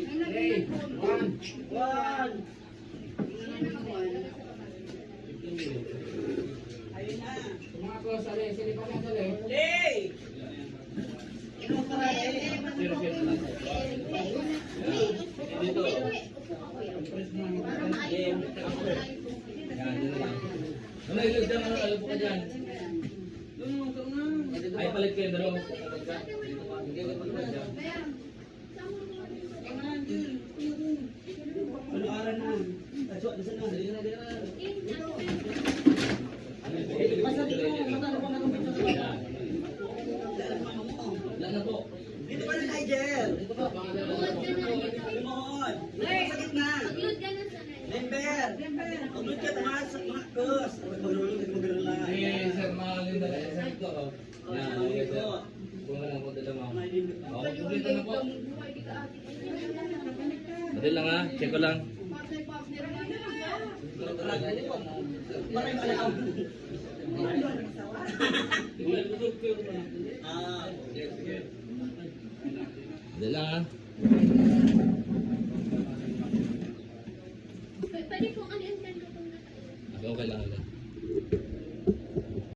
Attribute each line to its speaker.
Speaker 1: Hey, one.
Speaker 2: Ayun na.
Speaker 1: Mga ko, sali pa lang sali.
Speaker 2: Hey!
Speaker 1: Zero, zero. Dito. Ano ilog dyan? Ano alam po ka dyan? Ay, palit kayo daro.
Speaker 2: Ano aran na? Taso, nasa na? Basta dito, matalo pa na kung dito.
Speaker 1: Wala na po.
Speaker 2: Dito pa rin, Nigel.
Speaker 1: Dito po.
Speaker 2: Lumuhod. Sa gitna. Member. Paglut ka, tamaan sa mga kus. Maglulog at maglulog.
Speaker 1: Ay, sir, mahalin na lang. Sir, ito. Yan, okay, sir. Kung lang po dito mo. Okay, kumplito na po. Madali lang ha, check ko lang.
Speaker 2: Maray pala ako.
Speaker 1: Madali lang ha.